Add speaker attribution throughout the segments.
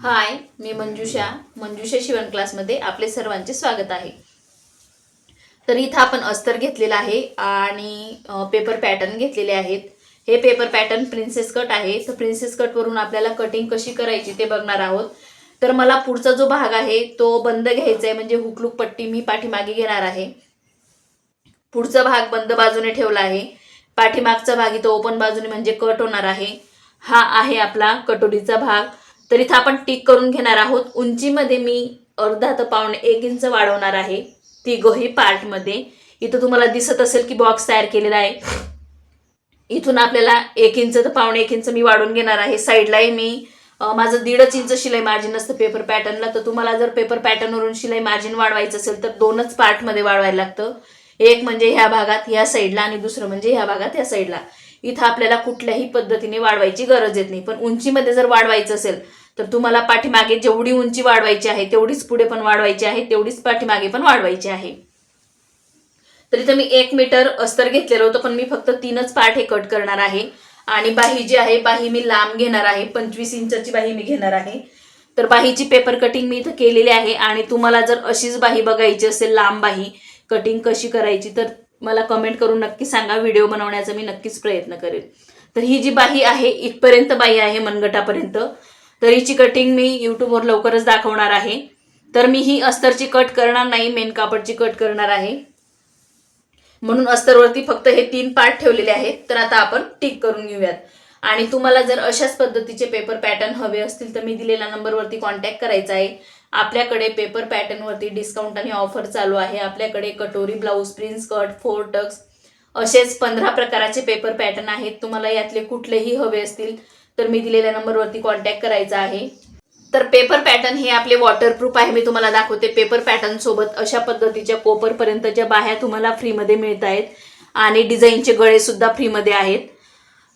Speaker 1: हाय, मी मंजुषा शिवण क्लासमध्ये आपले सर्वांचे स्वागत आहे। तर इथं आपण अस्तर घेतलेला आहे आणि पेपर पॅटर्न घेतलेले आहेत। हे पेपर पॅटर्न प्रिन्सेस कट आहे। तर प्रिन्सेस कट वरून आपल्याला कटिंग कशी करायची ते बघणार आहोत। तर मला पुढचा जो भाग आहे तो बंद घ्यायचा आहे, म्हणजे हुकलूक पट्टी मी पाठीमागे घेणार आहे। पुढचा भाग बंद बाजूने ठेवला आहे, पाठीमागचा भाग इथं ओपन बाजूने म्हणजे कट होणार आहे। हा आहे आपला कटोरीचा भाग। तर इथं आपण टिक करून घेणार आहोत। उंचीमध्ये मी अर्धा ते पावणे 1 इंच वाढवणार आहे तिघही पार्ट मध्ये। इथं तुम्हाला दिसत असेल की बॉक्स तयार केलेला आहे। इथून आपल्याला 1 इंच ते पावणे 1 इंच मी वाढवून घेणार आहे। साईडलाही मी माझं 1.5 इंच शिलाई मार्जिन असतं पेपर पॅटर्नला। तर तुम्हाला जर पेपर पॅटर्नवरून शिलाई मार्जिन वाढवायचं असेल तर 2च पार्टमध्ये वाढवायला लागतं। एक म्हणजे ह्या भागात ह्या साईडला आणि दुसरं म्हणजे ह्या भागात ह्या साईडला। इथं आपल्याला कुठल्याही पद्धतीने वाढवायची गरज येत नाही। पण उंचीमध्ये जर वाढवायचं असेल तर तुम्हाला पाठीमागे जेवढी उंची वाढवायची आहे तेवढीच पुढे पण वाढवायची आहे, तेवढीच पाठीमागे पण वाढवायची आहे। तर इथं मी 1 मीटर अस्तर घेतलेलं होतं, पण मी फक्त 3च पार्ट हे कट करणार आहे। आणि बाही जी आहे बाही मी लांब घेणार आहे, 25 इंचाची बाही मी घेणार आहे। तर बाहीची पेपर कटिंग मी इथं केलेली आहे। आणि तुम्हाला जर अशीच बाही बघायची असेल लांब बाही कटिंग कशी करायची तर मला कमेंट करून नक्की सांगा, व्हिडिओ बनवण्याचा मी नक्कीच प्रयत्न करेन। तर ही जी बाही आहे इथपर्यंत बाही आहे मनगटापर्यंत। तर हिची कटिंग मी यूट्यूबवर लवकरच दाखवणार आहे। तर मी ही अस्तरची कट करणार नाही, मेन कापडची कट करणार आहे, म्हणून अस्तरवरती फक्त हे 3 पार्ट ठेवलेले आहेत। तर आता आपण टिक करून घेऊयात। आणि तुम्हाला जर अशाच पद्धतीचे पेपर पॅटर्न हवे असतील तर मी दिलेल्या नंबरवरती कॉन्टॅक्ट करायचा आहे। आपल्याकडे पेपर पॅटर्नवरती डिस्काउंट आणि ऑफर चालू आहे। आपल्याकडे कटोरी ब्लाउज, प्रिन्स कट, 4 टक्स असेच 15 प्रकाराचे पेपर पॅटर्न आहेत। तुम्हाला यातले कुठलेही हवे असतील तर मी दिलेल्या नंबरवरती कॉन्टॅक्ट करायचा आहे। तर पेपर पॅटर्न हे आपले वॉटरप्रूफ आहे। मी तुम्हाला दाखवते पेपर पॅटर्न सोबत अशा पद्धतीच्या कोपर पर्यंतच्या बाह्या तुम्हाला फ्रीमध्ये मिळत आहेत आणि डिझाईनचे गळे सुद्धा फ्रीमध्ये आहेत।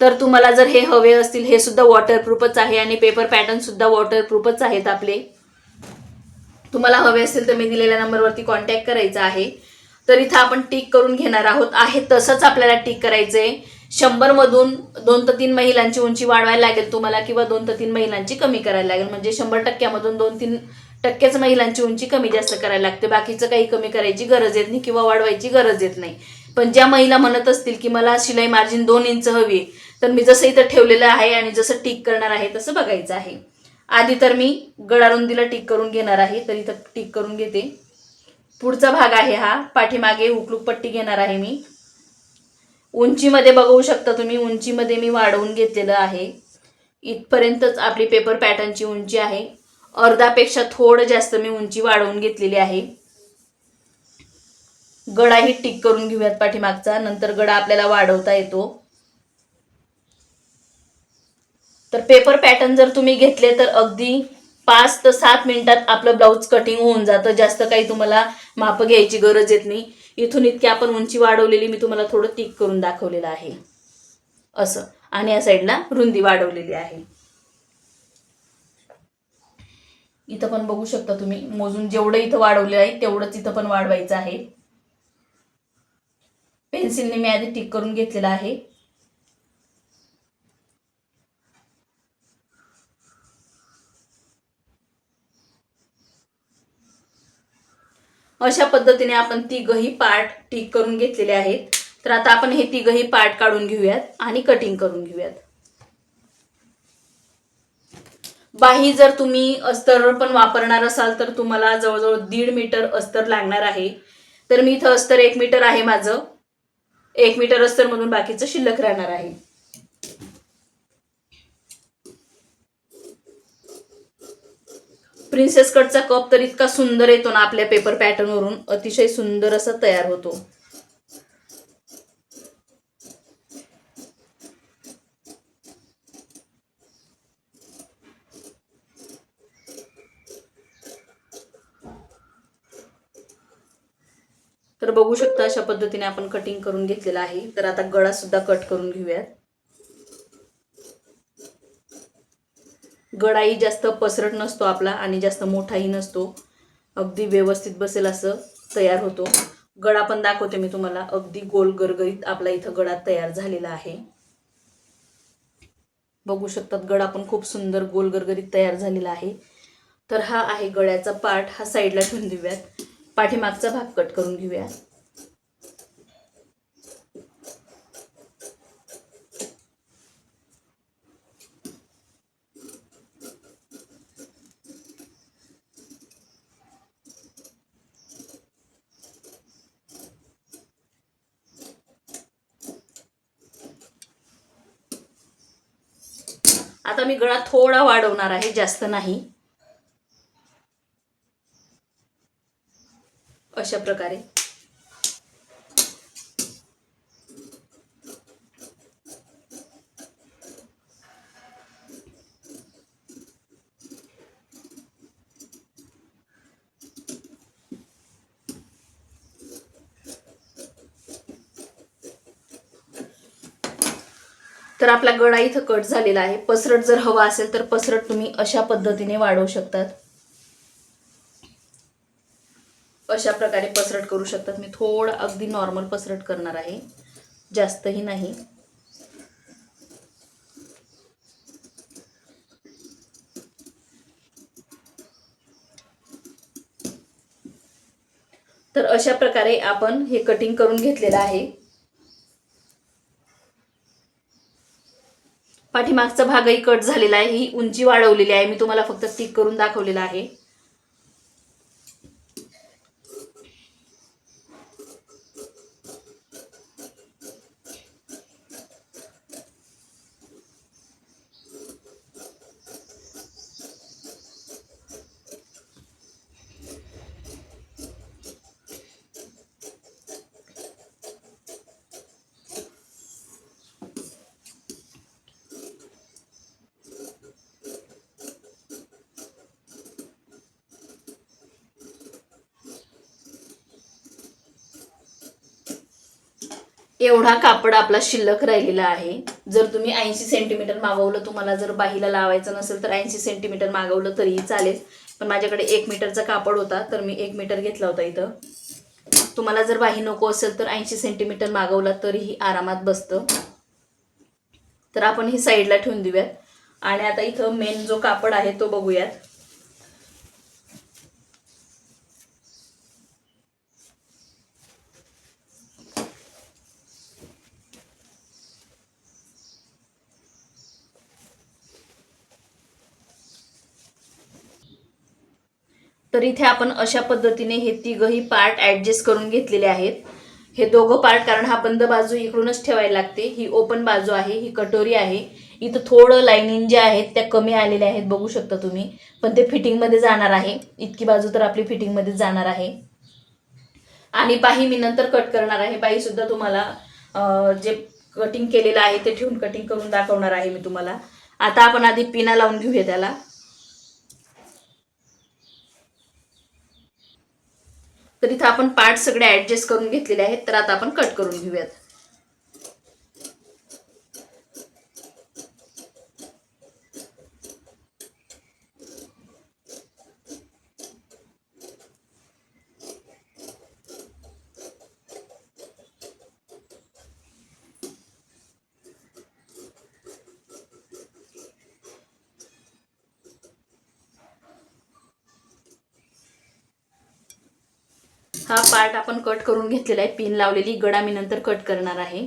Speaker 1: तर तुम्हाला जर हे हवे असतील, हे सुद्धा वॉटरप्रूफच आहे आणि पेपर पॅटर्न सुद्धा वॉटरप्रूफच आहेत आपले। तुम्हाला हवे असेल तर मी दिलेल्या नंबरवरती कॉन्टॅक्ट करायचा आहे। तर इथं आपण टिक करून घेणार आहोत। आहे तसंच आपल्याला टिक करायचंय। 100 मधून 2 ते 3 महिलांची उंची वाढवायला लागेल तुम्हाला, किंवा 2 ते 3 महिलांची कमी करायला लागेल। म्हणजे 100% मधून 2-3% महिलांची उंची कमी जास्त करायला लागते। बाकीचं काही कमी करायची गरज येत नाही किंवा वाढवायची गरज येत नाही। पण ज्या महिला म्हणत असतील की मला शिलाई मार्जिन 2 इंच हवी, तर मी जसं इथं ठेवलेलं आहे आणि जसं टिक करणार आहे तसं बघायचं आहे। आधी तर मी गळा रुंदीला टिक करून घेणार आहे। तर इथं टिक करून घेते। पुढचा भाग आहे हा, पाठीमागे हुकलूक पट्टी घेणार आहे मी। उंचीमध्ये बघू शकता तुम्ही, उंचीमध्ये मी वाढवून घेतलेलं आहे। इथपर्यंतच आपली पेपर पॅटर्नची उंची आहे। अर्धापेक्षा थोडं जास्त मी उंची वाढवून घेतलेली आहे। गळाही टिक करून घेऊयात पाठीमागचा, नंतर गळा आपल्याला वाढवता येतो। तर पेपर पॅटर्न जर तुम्ही घेतले तर अगदी 5 ते 7 मिनिटात आपलं ब्लाउज कटिंग होऊन जातं। जास्त काही तुम्हाला माप घ्यायची गरज येत नाही। इथून इतकी आपण उंची वाढवलेली मी तुम्हाला थोडं टिक करून दाखवलेलं आहे असं, आणि या साईडला रुंदी वाढवलेली आहे। इथं पण बघू शकता तुम्ही, मोजून जेवढं इथं वाढवलेलं आहे तेवढंच इथं पण वाढवायचं आहे। पेन्सिलने मी आधी टिक करून घेतलेलं आहे। अशा पद्धतीने आपण तिघही पार्ट टिक करून घेतलेले आहेत। तर आता आपण हे तिघही पार्ट काढून घेऊयात आणि कटिंग करून घेऊयात। बाही जर तुम्ही अस्तर पण वापरणार असाल तर तुम्हाला जवळजवळ 1.5 मीटर अस्तर लागणार आहे। तर मी इथं अस्तर 1 मीटर आहे माझं, 1 मीटर अस्तर मधून बाकीचं शिल्लक राहणार आहे। प्रिन्सेस कटचा कप तर इतका सुंदर येतो ना आपल्या पेपर पॅटर्न वरून, अतिशय सुंदर असा तयार होतो। तर बघू शकता अशा पद्धतीने आपण कटिंग करून घेतलेलं आहे। तर आता गळा सुद्धा कट करून घेऊयात। गळाही जास्त पसरट नसतो आपला आणि जास्त मोठाही नसतो, अगदी व्यवस्थित बसेल असं तयार होतो। गळा पण दाखवते मी तुम्हाला, अगदी गोल गरगरीत आपला इथं गळा तयार झालेला आहे। बघू शकतात गळा पण खूप सुंदर गोल गरगरीत तयार झालेला आहे. तर हा आहे गळ्याचा पार्ट, हा साईडला ठेवून देऊयात. पाठीमागचा भाग कट करून घेऊया. आता मी गळा थोडा वाढवणार आहे, जास्त नाही. अशा प्रकारे तर आपला गळा इथं कट झालेला आहे. पसरट जर हवा असेल तर पसरट तुम्ही अशा पद्धतीने वाढवू शकतात. अशा प्रकारे पसरट करू शकतात. मी थोडं अगदी नॉर्मल पसरट करणार आहे, जास्तही नाही. तर अशा प्रकारे आपण हे कटिंग करून घेतलेलं आहे. पाठीमागचा भागही कट झालेला आहे. ही उंची वाढवलेली आहे, मी तुम्हाला फक्त टिक करून दाखवलेला आहे. एवढा कापड आपला शिल्लक राहिलेला आहे. जर तुम्ही 80 सेंटीमीटर मागवलं, तुम्हाला जर बाहीला लावायचं नसेल तर 80 सेंटीमीटर मागवलं तरीही चालेल. पण माझ्याकडे 1 मीटरचा कापड होता, तर मी 1 मीटर घेतला होता इथं. तुम्हाला जर बाही नको असेल तर 80 सेंटीमीटर मागवला तरीही आरामात बसतं. तर आपण ही साईडला ठेवून देऊयात. आणि आता इथं मेन जो कापड आहे तो बघूयात. तर इथे आपण अशा पद्धतीने हे तिघही पार्ट ॲडजस्ट करून घेतलेले आहेत. हे दोघं पार्ट, कारण हा बंद बाजू इकडूनच ठेवायला लागते, ही ओपन बाजू आहे, ही कटोरी आहे. इथं थोडं लाईनिंग ज्या आहेत त्या कमी आलेल्या आहेत, बघू शकता तुम्ही. पण ते फिटिंगमध्ये जाणार आहे. इतकी बाजू तर आपली फिटिंगमध्ये जाणार आहे. आणि बाही मी नंतर कट करणार आहे. बाही सुद्धा तुम्हाला जे कटिंग केलेलं आहे ते ठेवून कटिंग करून दाखवणार आहे मी तुम्हाला. आता आपण आधी पिना लावून घेऊया त्याला. तर इथं आपण पार्ट सगळे ॲडजस्ट करून घेतलेले आहेत. तर आता आपण कट करून घेऊयात. हा पार्ट आपण कट करून घेतलेला आहे. पिन लावलेली गळा मी नंतर कट करणार आहे.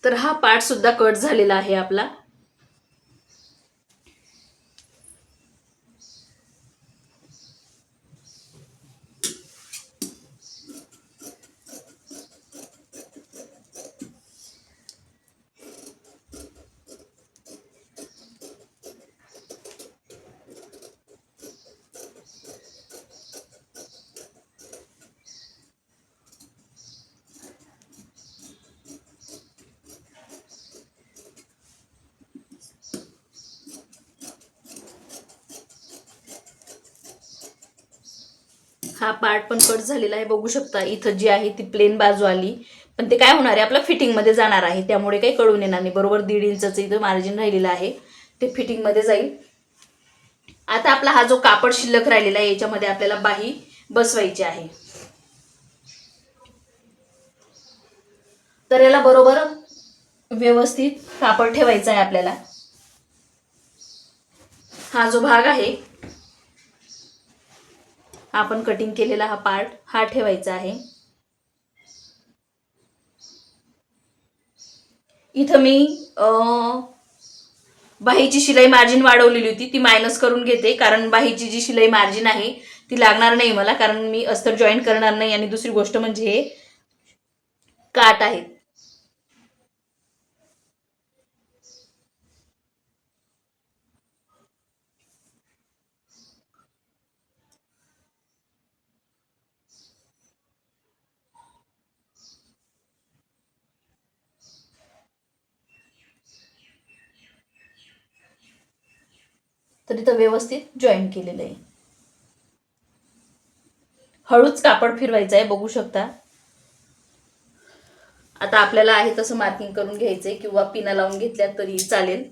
Speaker 1: तर हा पार्ट सुद्धा कट झालेला आहे आपला. हा पार्ट पण कट झालेला आहे, बघू शकता. इथं जी आहे ती प्लेन बाजू आली, पण ते काय होणार आहे, आपलं फिटिंगमध्ये जाणार आहे, त्यामुळे काही कळून येणार नाही. बरोबर 1.5 इंचाचं इथं मार्जिन राहिलेलं आहे, ते फिटिंगमध्ये जाईल. आता आपला हा जो कापड शिल्लक राहिलेला आहे याच्यामध्ये आपल्याला बाही बसवायची आहे. तर याला बरोबर व्यवस्थित कापड ठेवायचा आहे आपल्याला. हा जो भाग आहे, आपण कटिंग केलेला हा पार्ट हा ठेवायचा आहे. इथं मी बाहीची शिलाई मार्जिन वाढवलेली होती, ती मायनस करून घेते, कारण बाहीची जी शिलाई मार्जिन आहे ती लागणार नाही मला, कारण मी अस्तर जॉईन करणार नाही. आणि दुसरी गोष्ट म्हणजे हे काट आहेत. तर इथं व्यवस्थित जॉईन केलेलं आहे. हळूच कापड फिरवायचं आहे, बघू शकता. आता आपल्याला आहे तसं मार्किंग करून घ्यायचंय, किंवा पिना लावून घेतल्या तरी चालेल.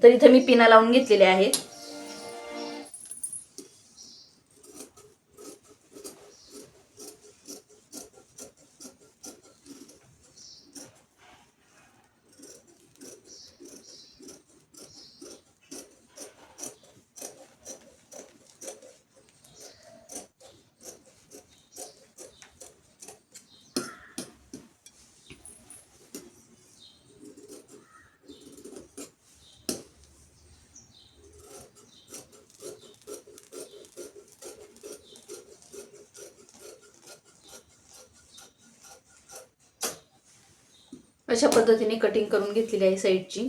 Speaker 1: तर इथे मी पिना लावून घेतलेले आहेत. अशा पद्धतीने कटिंग करून घेतलेली आहे साईडची.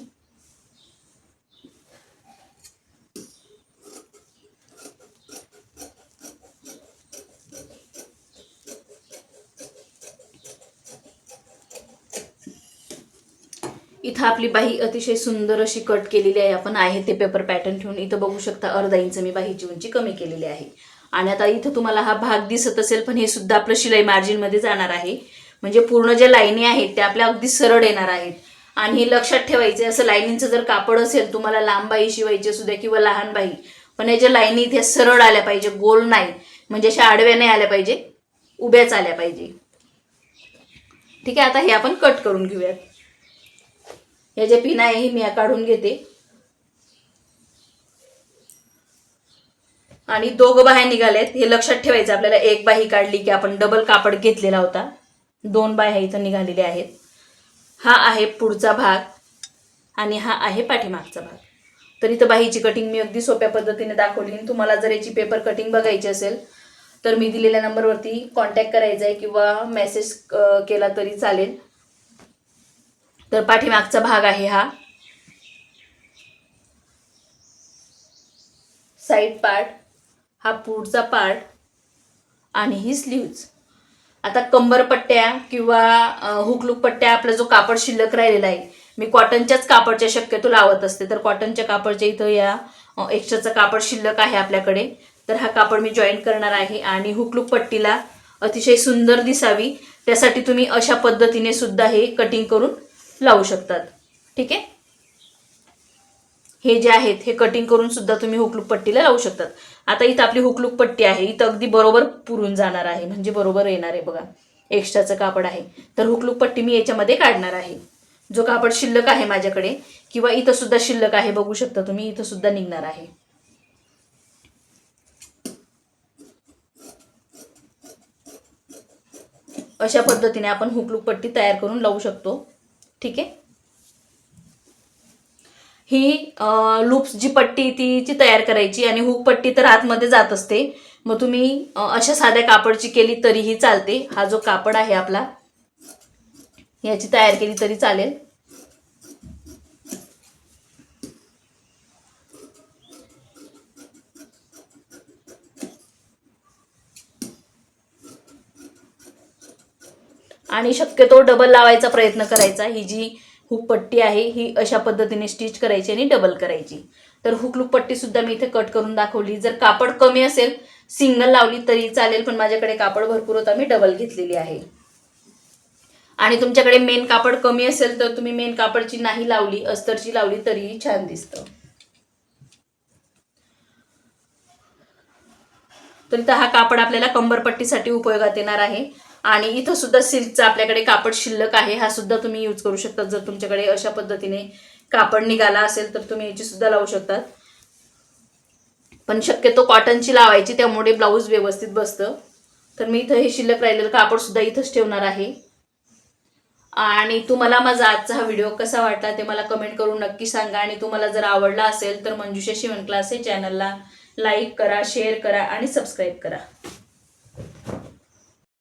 Speaker 1: इथं आपली बाही अतिशय सुंदर अशी कट केलेली आहे आपण, आहे ते पेपर पॅटर्न ठेवून. इथं बघू शकता 1/2 इंच मी बाहीची उंची कमी केलेली आहे. आणि आता इथं तुम्हाला हा भाग दिसत असेल, पण हे सुद्धा आपलं शिलाई मार्जिन मध्ये जाणार आहे. म्हणजे पूर्ण ज्या लाईनी आहेत त्या आपल्या अगदी सरळ येणार आहेत. आणि हे लक्षात ठेवायचे, असं लाईनीचं जर कापड असेल, तुम्हाला लांब बाही शिवायची असू द्या किंवा लहान बाही, पण याच्या लाईनी इथे सरळ आल्या पाहिजे, गोल नाही. म्हणजे अशा आडव्या नाही आल्या पाहिजे, उभ्याच आल्या पाहिजे. ठीक आहे. आता हे आपण कट करून घेऊयात. या ज्या पिना आहे मी काढून घेते. आणि 2 बाह्या निघाल्यात हे लक्षात ठेवायचं आपल्याला. एक बाही काढली की आपण डबल कापड घेतलेला होता. 2 बाह्या इथं निघालेल्या आहेत. हा आहे पुढचा भाग आणि हा आहे पाठीमागचा भाग. तर इथं बाहीची कटिंग मी अगदी सोप्या पद्धतीने दाखवली. तुम्हाला जर याची पेपर कटिंग बघायची असेल तर मी दिलेल्या नंबरवरती कॉन्टॅक्ट करायचा आहे किंवा मेसेज केला तरी चालेल. तर पाठीमागचा भाग आहे हा, साईड पार्ट, हा पुढचा पार्ट आणि ही स्लीव्ज. आता कंबर पट्ट्या किंवा हुकलूक पट्ट्या, आपला जो कापड शिल्लक राहिलेला आहे, मी कॉटनच्याच कापडच्या शक्यतो लावत असते. तर कॉटनच्या कापडच्या इथं या एक्स्ट्राचं कापड शिल्लक आहे आपल्याकडे, तर हा कापड मी जॉईन करणार आहे. आणि हुकलूक पट्टीला अतिशय सुंदर दिसावी त्यासाठी तुम्ही अशा पद्धतीने सुद्धा हे कटिंग करून लावू शकतात. ठीक आहे. हे जे आहेत हे कटिंग करून सुद्धा तुम्ही हुकलूक पट्टीला लावू शकतात. आता इथं आपली हुकलूक पट्टी आहे, इथं अगदी बरोबर पुरून जाणार आहे, म्हणजे बरोबर येणार आहे बघा. एक्स्ट्राचं कापड आहे, तर हुकलूक पट्टी मी याच्यामध्ये काढणार आहे. जो कापड शिल्लक आहे माझ्याकडे, किंवा इथं सुद्धा शिल्लक आहे, बघू शकता तुम्ही, इथं सुद्धा निघणार आहे. अशा पद्धतीने आपण हुकलूक पट्टी तयार करून लावू शकतो. ठीक आहे. ही लूप्स जी पट्टी ती तयार करायची, आणि हुक पट्टी तर आतमध्ये जात असते. मग तुम्ही अशा साध्या कापडची केली तरीही चालते. हा जो कापड आहे आपला, याची तयार केली तरी चालेल. आणि शक्यतो डबल लावायचा प्रयत्न करायचा. ही जी हुक पट्टी आहे ही अशा पद्धतीने स्टिच करायची आणि डबल करायची. तर हुक लूप पट्टी सुद्धा मी इथे कट करून दाखवली. जर कापड कमी असेल सिंगल लावली तरी चालेल, पण माझ्याकडे कापड भरपूर होता, मी डबल घेतलेली आहे. आणि तुमच्याकडे मेन कापड कमी असेल तर तुम्ही मेन कापडची नाही लावली, अस्तरची लावली तरीही छान दिसतं. तर इथं हा कापड आपल्याला कंबरपट्टीसाठी उपयोगात येणार आहे. आणि इथं सुद्धा सिल्कचं आपल्याकडे कापड शिल्लक आहे, हा सुद्धा तुम्ही यूज करू शकता. जर तुमच्याकडे अशा पद्धतीने कापड निघाला असेल तर तुम्ही याची सुद्धा लावू शकतात. पण शक्यतो कॉटनची लावायची, त्यामुळे ब्लाऊज व्यवस्थित बसतं. तर मी इथं हे शिल्लक राहिलेलं कापड सुद्धा इथंच ठेवणार आहे. आणि तुम्हाला माझा आजचा हा व्हिडिओ कसा वाटला ते मला कमेंट करून नक्की सांगा. आणि तुम्हाला जर आवडला असेल तर मंजुषा शिवण क्लास हे चॅनलला लाईक करा, शेअर करा आणि सबस्क्राईब करा.